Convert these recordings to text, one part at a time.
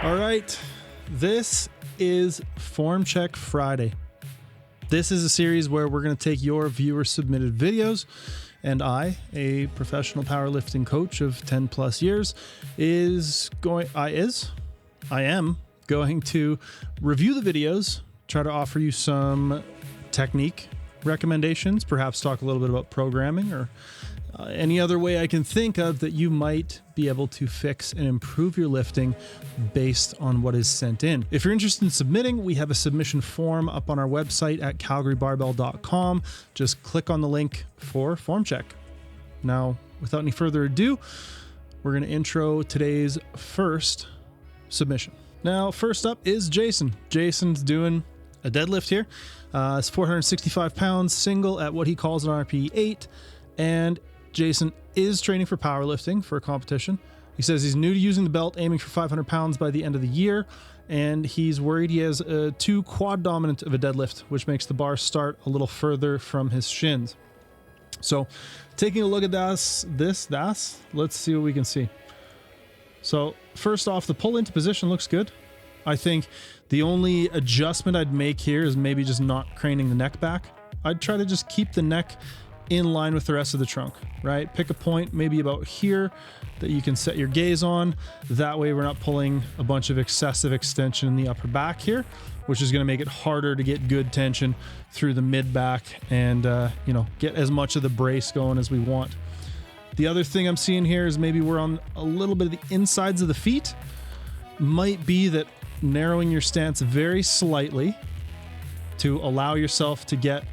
All right, this is Form Check Friday. This is a series where we're going to take your viewer submitted videos, and I, a professional powerlifting coach of 10 plus years, I am going to review the videos, try to offer you some technique recommendations, perhaps talk a little bit about programming or any other way I can think of that you might be able to fix and improve your lifting based on what is sent in. If you're interested in submitting, we have a submission form up on our website at calgarybarbell.com. Just click on the link for form check. Now, without any further ado, we're going to intro today's first submission. Now, first up is Jayson. Jayson's doing a deadlift here. It's 465 pounds single at what he calls an RP 8, and Jayson is training for powerlifting for a competition. He says he's new to using the belt, aiming for 500 pounds by the end of the year, and he's worried he has too quad dominant of a deadlift, which makes the bar start a little further from his shins. So taking a look at this, let's see what we can see. So first off, the pull into position looks good. I think the only adjustment I'd make here is maybe just not craning the neck back. I'd try to just keep the neck in line with the rest of the trunk, right? Pick a point maybe about here that you can set your gaze on. That way we're not pulling a bunch of excessive extension in the upper back here, which is going to make it harder to get good tension through the mid back and get as much of the brace going as we want. The other thing I'm seeing here is maybe we're on a little bit of the insides of the feet. Might be that narrowing your stance very slightly to allow yourself to get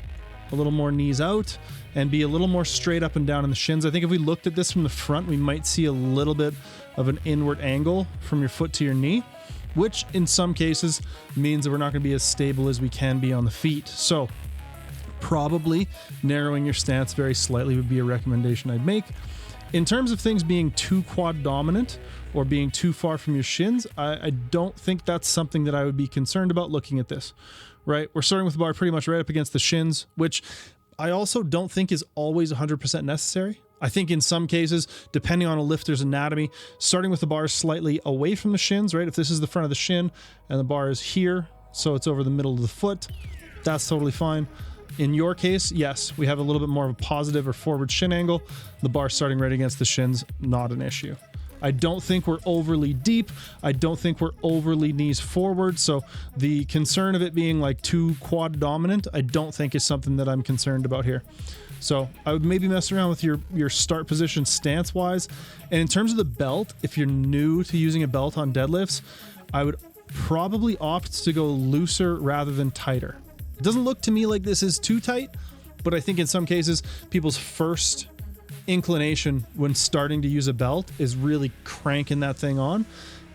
a little more knees out and be a little more straight up and down in the shins. I think if we looked at this from the front, we might see a little bit of an inward angle from your foot to your knee, which in some cases means that we're not going to be as stable as we can be on the feet. So probably narrowing your stance very slightly would be a recommendation I'd make. In terms of things being too quad dominant or being too far from your shins, I don't think that's something that I would be concerned about looking at this, right? We're starting with the bar pretty much right up against the shins, which I also don't think is always 100% necessary. I think in some cases, depending on a lifter's anatomy, starting with the bar slightly away from the shins, right? If this is the front of the shin and the bar is here, so it's over the middle of the foot, that's totally fine. In your case, yes, we have a little bit more of a positive or forward shin angle. The bar starting right against the shins, not an issue. I don't think we're overly deep. I don't think we're overly knees forward. So the concern of it being like too quad dominant, I don't think is something that I'm concerned about here. So I would maybe mess around with your start position stance wise. And in terms of the belt, if you're new to using a belt on deadlifts, I would probably opt to go looser rather than tighter. It doesn't look to me like this is too tight, but I think in some cases, people's first inclination when starting to use a belt is really cranking that thing on.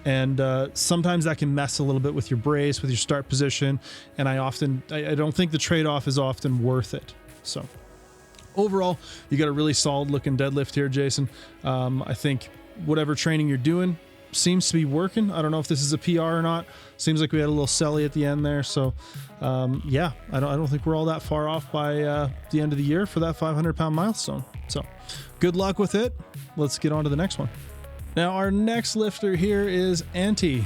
And sometimes that can mess a little bit with your brace, with your start position. And I don't think the trade-off is often worth it. So overall, you got a really solid looking deadlift here, Jayson. I think whatever training you're doing seems to be working. I don't know if this is a PR or not. Seems like we had a little celly at the end there. So yeah, I don't think we're all that far off by the end of the year for that 500-pound milestone. So good luck with it. Let's get on to the next one. Now our next lifter here is Antti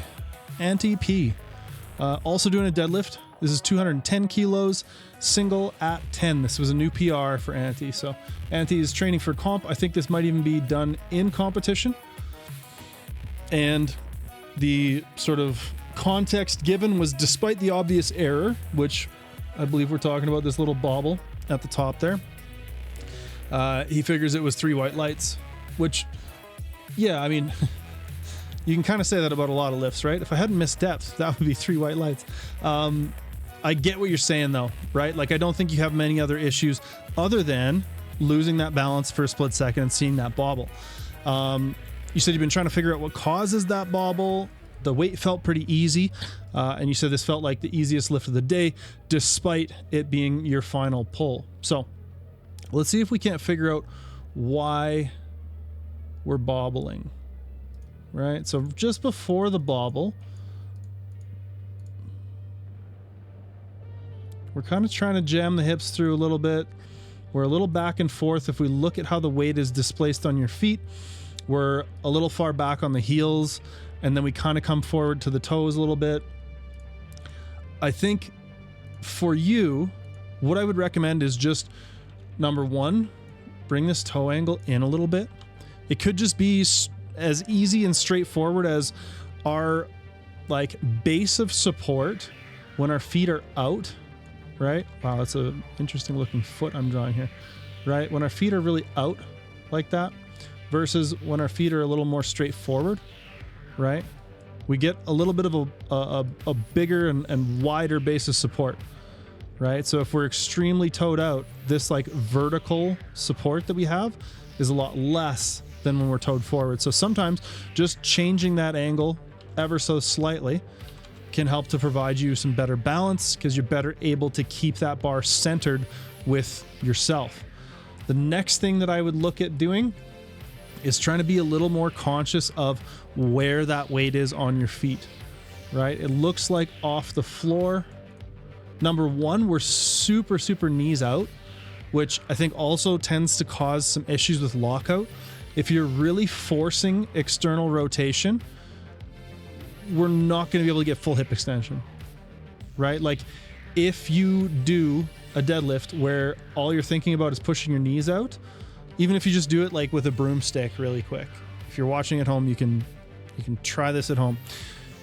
P. Also doing a deadlift. This is 210 kilos, single at 10. This was a new PR for Antti. So Antti is training for comp. I think this might even be done in competition. And the sort of context given was despite the obvious error, which I believe we're talking about this little bobble at the top there. He figures it was 3 white lights, which, yeah, I mean, you can kind of say that about a lot of lifts, right? If I hadn't missed depth, that would be 3 white lights. I get what you're saying though, right? Like, I don't think you have many other issues other than losing that balance for a split second and seeing that bobble. You said you've been trying to figure out what causes that bobble. The weight felt pretty easy. And you said this felt like the easiest lift of the day, despite it being your final pull. So let's see if we can't figure out why we're bobbling, right? So just before the bobble, we're kind of trying to jam the hips through a little bit. We're a little back and forth. If we look at how the weight is displaced on your feet, we're a little far back on the heels and then we kind of come forward to the toes a little bit. I think for you, what I would recommend is just, number one, bring this toe angle in a little bit. It could just be as easy and straightforward as our like base of support when our feet are out, right? Wow, that's an interesting looking foot I'm drawing here, right? When our feet are really out like that versus when our feet are a little more straightforward, right? We get a little bit of a bigger and wider base of support, right? So if we're extremely toed out, this like vertical support that we have is a lot less than when we're toed forward. So sometimes just changing that angle ever so slightly can help to provide you some better balance because you're better able to keep that bar centered with yourself. The next thing that I would look at doing is trying to be a little more conscious of where that weight is on your feet, right? It looks like off the floor. Number one, we're super knees out, which I think also tends to cause some issues with lockout. If you're really forcing external rotation, we're not going to be able to get full hip extension, right? Like if you do a deadlift where all you're thinking about is pushing your knees out, even if you just do it like with a broomstick really quick. If you're watching at home, you can try this at home.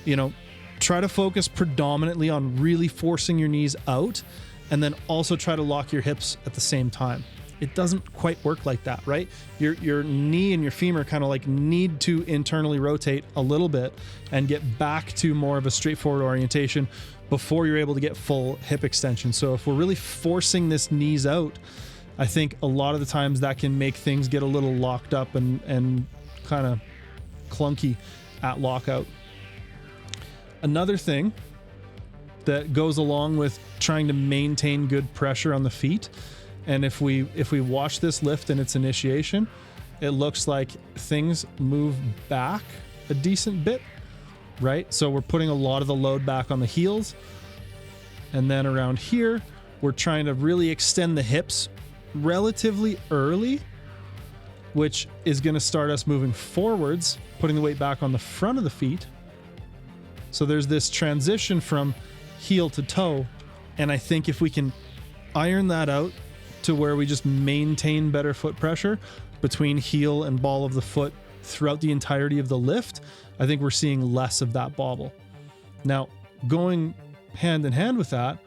You know, try to focus predominantly on really forcing your knees out and then also try to lock your hips at the same time. It doesn't quite work like that, right? Your knee and your femur kind of like need to internally rotate a little bit and get back to more of a straightforward orientation before you're able to get full hip extension. So if we're really forcing this knees out, I think a lot of the times that can make things get a little locked up and kind of clunky at lockout. Another thing that goes along with trying to maintain good pressure on the feet, and if we watch this lift in its initiation, it looks like things move back a decent bit, right? So we're putting a lot of the load back on the heels, and then around here, we're trying to really extend the hips relatively early, which is going to start us moving forwards, putting the weight back on the front of the feet. So there's this transition from heel to toe, and I think if we can iron that out to where we just maintain better foot pressure between heel and ball of the foot throughout the entirety of the lift, I think we're seeing less of that bobble. Now, going hand in hand with that,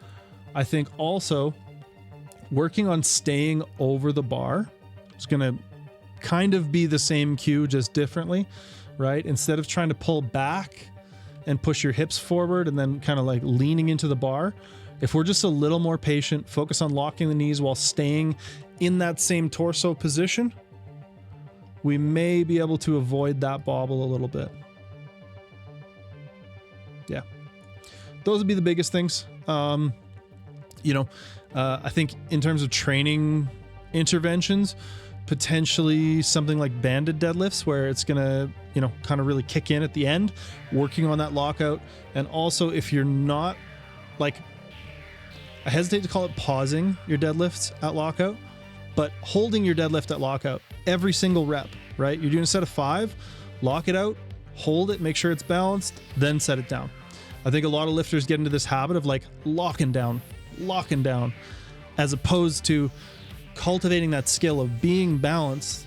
I think also working on staying over the bar is going to kind of be the same cue, just differently, right? Instead of trying to pull back and push your hips forward and then kind of like leaning into the bar, if we're just a little more patient, focus on locking the knees while staying in that same torso position, we may be able to avoid that bobble a little bit. Yeah. Those would be the biggest things. I think in terms of training interventions, potentially something like banded deadlifts where it's gonna, kind of really kick in at the end, working on that lockout. And also if you're not like, I hesitate to call it pausing your deadlifts at lockout, but holding your deadlift at lockout every single rep, right? You're doing a set of 5, lock it out, hold it, make sure it's balanced, then set it down. I think a lot of lifters get into this habit of like locking down, as opposed to cultivating that skill of being balanced,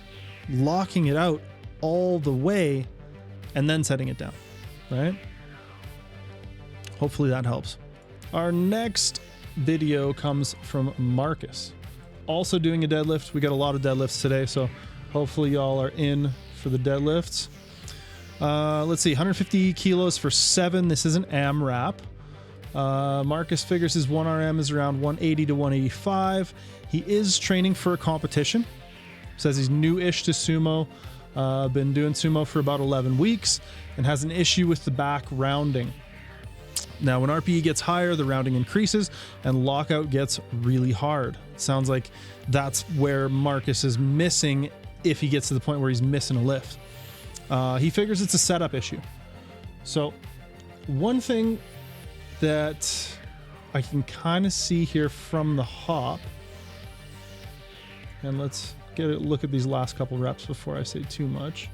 locking it out all the way, and then setting it down, right? Hopefully that helps. Our next video comes from Marcus, also doing a deadlift. We got a lot of deadlifts today, so hopefully y'all are in for the deadlifts. Let's see, 150 kilos for 7. This is an AMRAP. Marcus figures his 1RM is around 180 to 185. He is training for a competition. Says he's new-ish to sumo. Been doing sumo for about 11 weeks and has an issue with the back rounding. Now, when RPE gets higher, the rounding increases and lockout gets really hard. Sounds like that's where Marcus is missing if he gets to the point where he's missing a lift. He figures it's a setup issue. So one thing that I can kind of see here from the hop, and let's get a look at these last couple reps before I say too much.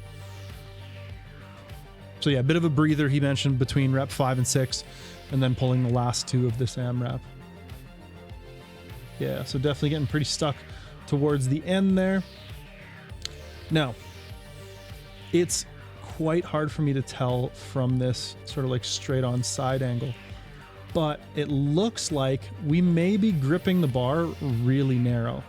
So yeah, a bit of a breather, he mentioned, between rep 5 and 6, and then pulling the last 2 of this AMRAP. Yeah, so definitely getting pretty stuck towards the end there. Now, it's quite hard for me to tell from this sort of like straight on side angle, but it looks like we may be gripping the bar really narrow,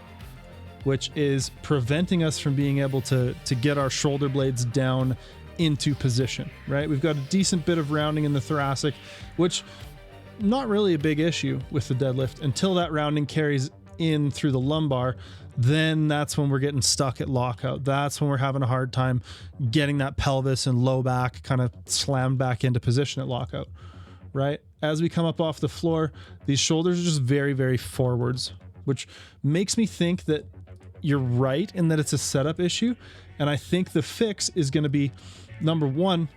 which is preventing us from being able to get our shoulder blades down into position, right? We've got a decent bit of rounding in the thoracic, which not really a big issue with the deadlift until that rounding carries in through the lumbar. Then that's when we're getting stuck at lockout. That's when we're having a hard time getting that pelvis and low back kind of slammed back into position at lockout, right? As we come up off the floor, these shoulders are just very, very forwards, which makes me think that you're right in that it's a setup issue. And I think the fix is going to be, number one,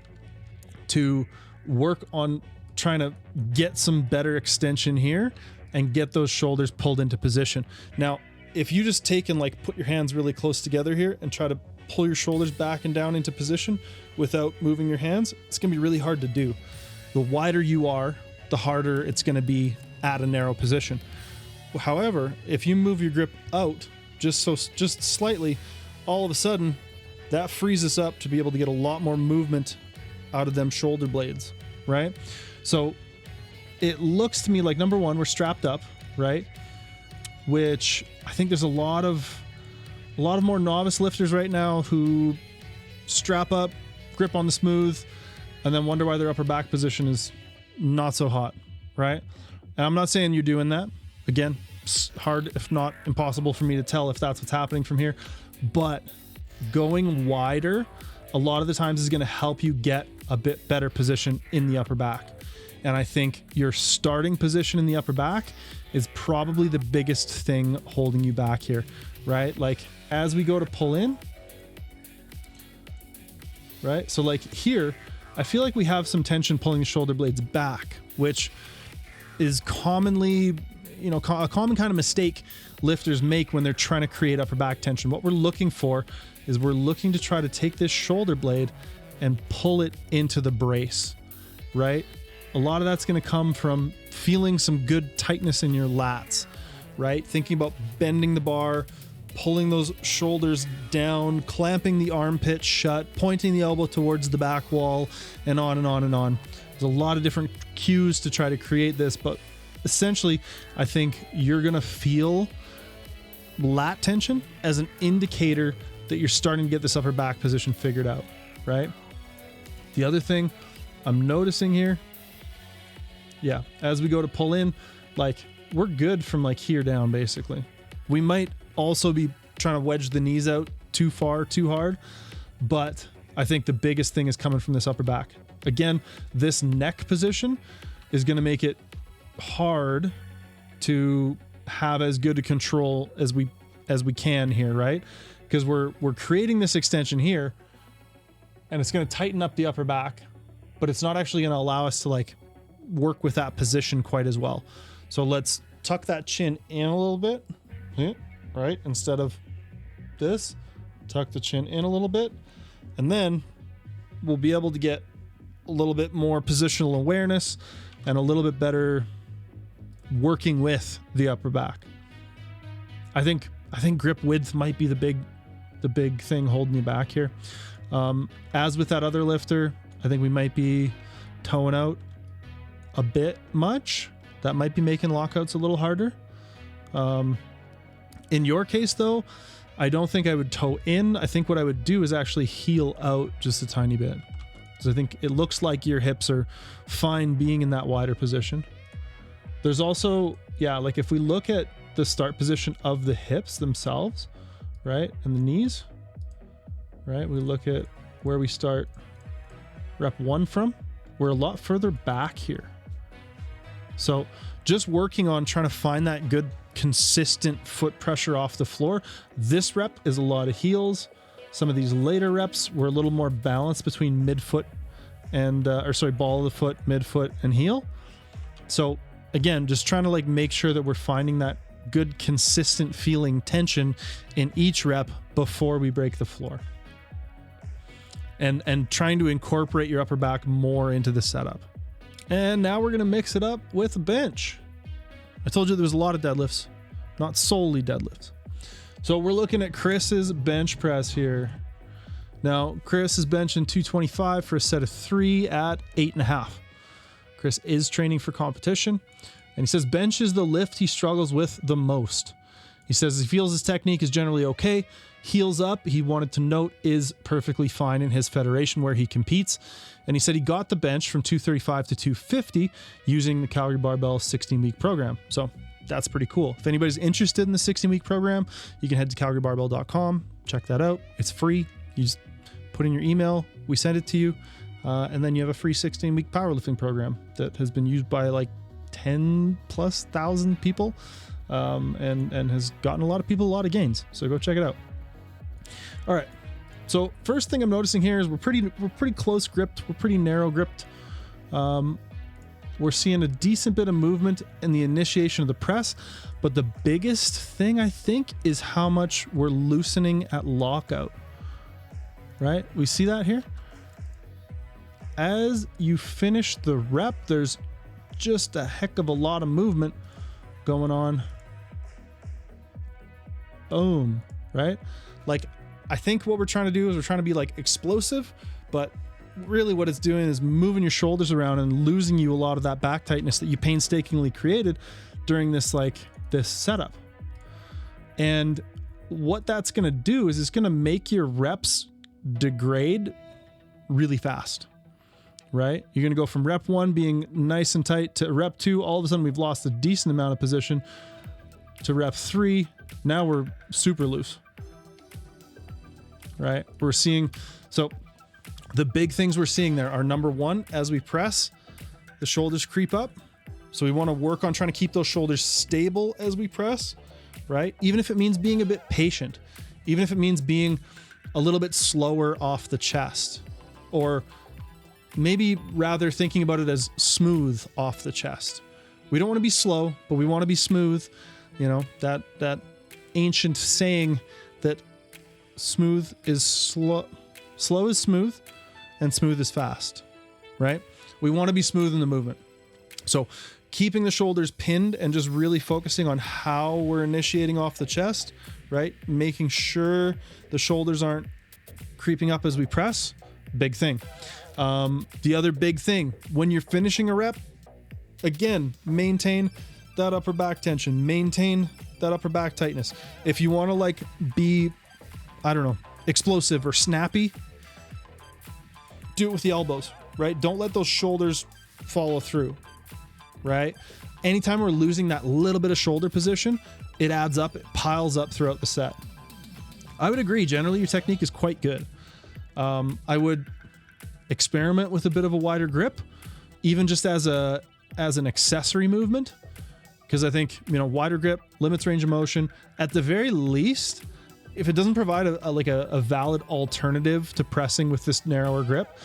to work on trying to get some better extension here and get those shoulders pulled into position. Now, if you just take and like put your hands really close together here and try to pull your shoulders back and down into position without moving your hands, it's going to be really hard to do. The wider you are, the harder it's going to be at a narrow position. However, if you move your grip out just slightly, all of a sudden that frees us up to be able to get a lot more movement out of them shoulder blades, right? So it looks to me like, number one, we're strapped up, right? Which I think there's a lot of more novice lifters right now who strap up, grip on the smooth, and then wonder why their upper back position is not so hot, right? And I'm not saying you're doing that. Again, it's hard, if not impossible, for me to tell if that's what's happening from here. But going wider a lot of the times is going to help you get a bit better position in the upper back. And I think your starting position in the upper back is probably the biggest thing holding you back here, right? Like as we go to pull in, right? So like here, I feel like we have some tension pulling the shoulder blades back, which is commonly, you know, a common kind of mistake lifters make when they're trying to create upper back tension. What we're looking for is we're looking to try to take this shoulder blade and pull it into the brace, right? A lot of that's going to come from feeling some good tightness in your lats, right? Thinking about bending the bar, pulling those shoulders down, clamping the armpit shut, pointing the elbow towards the back wall, and on and on and on. There's a lot of different cues to try to create this, but essentially, I think you're going to feel lat tension as an indicator that you're starting to get this upper back position figured out, right? The other thing I'm noticing here, yeah, as we go to pull in, like we're good from like here down, basically. We might also be trying to wedge the knees out too far, too hard, but I think the biggest thing is coming from this upper back. Again, this neck position is going to make it hard to have as good a control as we can here, right? Because we're creating this extension here, and it's going to tighten up the upper back, but it's not actually going to allow us to like work with that position quite as well. So let's tuck that chin in a little bit, right? Instead of this, tuck the chin in a little bit, and then we'll be able to get a little bit more positional awareness and a little bit better working with the upper back. I think grip width might be the big thing holding you back here. As with that other lifter, I think we might be toeing out a bit much. That might be making lockouts a little harder. In your case though, I don't think I would toe in. I think what I would do is actually heel out just a tiny bit. So I think it looks like your hips are fine being in that wider position. There's also, yeah, like if we look at the start position of the hips themselves, right, and the knees, right, we look at where we start rep 1 from, we're a lot further back here. So just working on trying to find that good consistent foot pressure off the floor. This rep is a lot of heels. Some of these later reps were a little more balanced between midfoot and, ball of the foot, midfoot, and heel. So again, just trying to like make sure that we're finding that good consistent feeling tension in each rep before we break the floor. and trying to incorporate your upper back more into the setup. And now we're going to mix it up with a bench. I told you there was a lot of deadlifts, not solely deadlifts. So we're looking at Chris's bench press here. Now, Chris is benching 225 for a set of 3 at 8.5. Chris is training for competition, and he says bench is the lift he struggles with the most. He says he feels his technique is generally okay. Heels up, he wanted to note, is perfectly fine in his federation where he competes. And he said he got the bench from 235 to 250 using the Calgary Barbell 16-week program. So that's pretty cool. If anybody's interested in the 16-week program, you can head to calgarybarbell.com, check that out. It's free. You just put in your email, we send it to you, and then you have a free 16-week powerlifting program that has been used by like 10,000+ people, and has gotten a lot of people a lot of gains. So go check it out. All right. So first thing I'm noticing here is we're pretty close gripped. We're pretty narrow gripped. We're seeing a decent bit of movement in the initiation of the press, but the biggest thing I think is how much we're loosening at lockout. Right? We see that here. As you finish the rep, there's just a heck of a lot of movement going on. Boom. Right? Like, I think what we're trying to do is we're trying to be like explosive, but really what it's doing is moving your shoulders around and losing you a lot of that back tightness that you painstakingly created during this setup. And what that's going to do is it's going to make your reps degrade really fast, right? You're going to go from rep 1 being nice and tight to rep 2. All of a sudden we've lost a decent amount of position to rep 3. Now we're super loose. Right? We're seeing, so the big things we're seeing there are, number 1, as we press, the shoulders creep up. So we want to work on trying to keep those shoulders stable as we press, right? Even if it means being a bit patient, even if it means being a little bit slower off the chest, or maybe rather thinking about it as smooth off the chest. We don't want to be slow, but we want to be smooth. You know, that ancient saying that smooth is slow is smooth, and smooth is fast, right? We want to be smooth in the movement. So keeping the shoulders pinned and just really focusing on how we're initiating off the chest, right? Making sure the shoulders aren't creeping up as we press, big thing. The other big thing, when you're finishing a rep, again, maintain that upper back tension, maintain that upper back tightness. If you want to like be, I don't know, explosive or snappy, do it with the elbows, right? Don't let those shoulders follow through, right? Anytime we're losing that little bit of shoulder position, it adds up, it piles up throughout the set. I would agree, generally your technique is quite good. I would experiment with a bit of a wider grip, even just as an accessory movement, because I think, you know, wider grip limits range of motion. At the very least, if it doesn't provide a valid alternative to pressing with this narrower grip,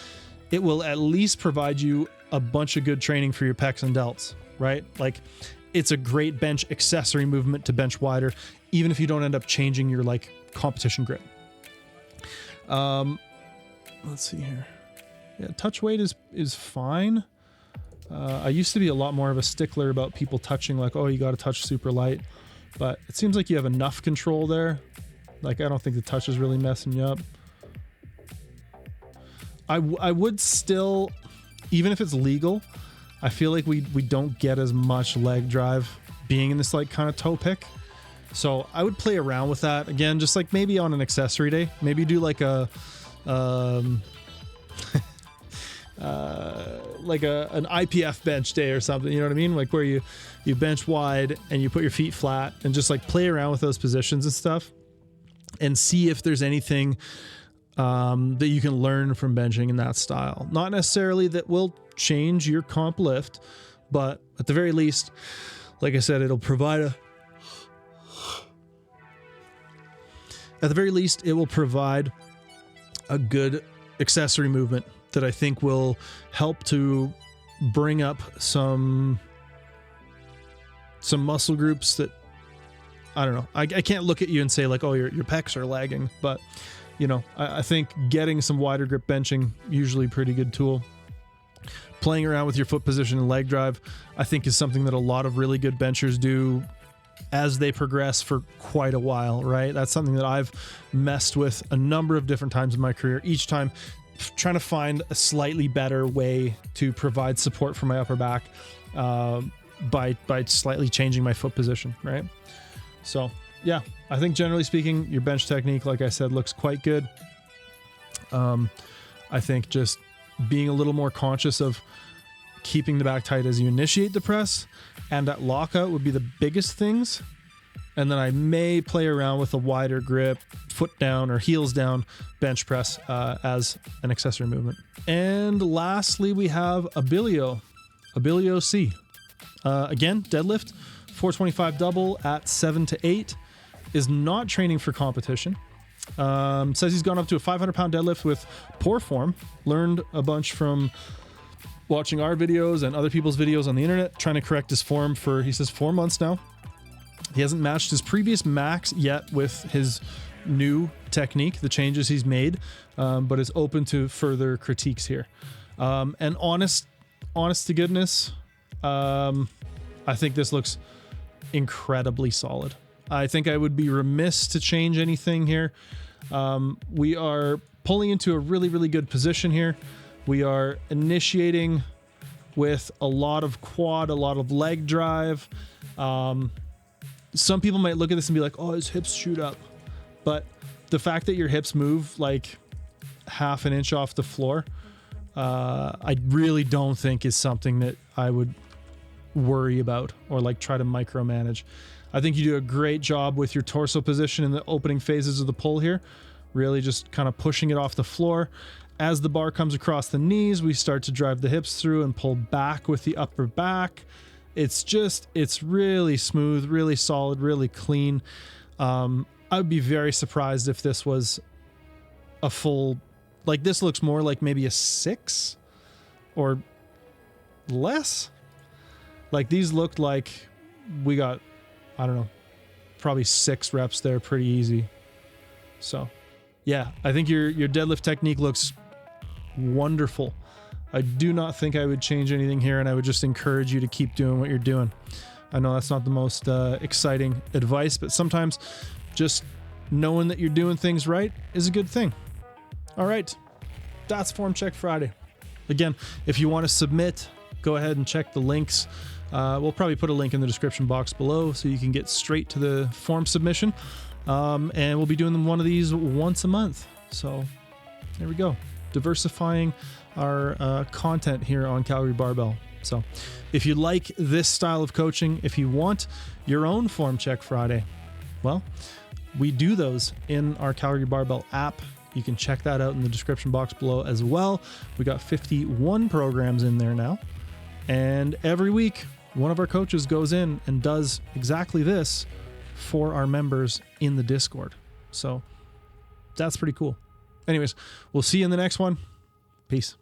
it will at least provide you a bunch of good training for your pecs and delts, right? Like, it's a great bench accessory movement to bench wider, even if you don't end up changing your like competition grip. Let's see here. Yeah, touch weight is fine. I used to be a lot more of a stickler about people touching like, oh, you got to touch super light, but it seems like you have enough control there. Like, I don't think the touch is really messing you up. I would still, even if it's legal, I feel like we don't get as much leg drive being in this like kind of toe pick. So I would play around with that again, just like maybe on an accessory day, maybe do like a like an IPF bench day or something, you know what I mean? Like where you bench wide and you put your feet flat and just like play around with those positions and stuff and see if there's anything that you can learn from benching in that style. Not necessarily that will change your comp lift, but at the very least, like I said, it'll provide a good accessory movement that I think will help to bring up some muscle groups that, I don't know. I can't look at you and say like, oh, your pecs are lagging, but you know, I think getting some wider grip benching, usually a pretty good tool. Playing around with your foot position and leg drive, I think is something that a lot of really good benchers do as they progress for quite a while, right? That's something that I've messed with a number of different times in my career, each time trying to find a slightly better way to provide support for my upper back by slightly changing my foot position, right? So yeah, I think generally speaking, your bench technique, like I said, looks quite good. I think just being a little more conscious of keeping the back tight as you initiate the press and at lockout would be the biggest things. And then I may play around with a wider grip, foot down or heels down bench press as an accessory movement. And lastly, we have Abilio C. Again, deadlift, 425 double at 7 to 8. Is not training for competition. Says he's gone up to a 500-pound deadlift with poor form. Learned a bunch from watching our videos and other people's videos on the internet, trying to correct his form for, he says, 4 months now. He hasn't matched his previous max yet with his new technique, the changes he's made, but is open to further critiques here. And honest to goodness, I think this looks incredibly solid. I think I would be remiss to change anything here. We are pulling into a really, really good position here. We are initiating with a lot of quad, a lot of leg drive. Some people might look at this and be like, oh, his hips shoot up. But the fact that your hips move like half an inch off the floor, I really don't think is something that I would worry about or like try to micromanage. I think you do a great job with your torso position in the opening phases of the pull here, really just kind of pushing it off the floor. As the bar comes across the knees, we start to drive the hips through and pull back with the upper back. It's really smooth, really solid, really clean. I would be very surprised if this was a full, like this looks more like maybe a 6 or less. Like these looked like we got, I don't know, probably 6 reps there pretty easy. So yeah, I think your deadlift technique looks wonderful. I do not think I would change anything here, and I would just encourage you to keep doing what you're doing. I know that's not the most exciting advice, but sometimes just knowing that you're doing things right is a good thing. All right, that's Form Check Friday. Again, if you want to submit, go ahead and check the links. We'll probably put a link in the description box below so you can get straight to the form submission. And we'll be doing one of these once a month. So there we go. Diversifying our content here on Calgary Barbell. So if you like this style of coaching, if you want your own Form Check Friday, well, we do those in our Calgary Barbell app. You can check that out in the description box below as well. We got 51 programs in there now. And every week, one of our coaches goes in and does exactly this for our members in the Discord. So that's pretty cool. Anyways, we'll see you in the next one. Peace.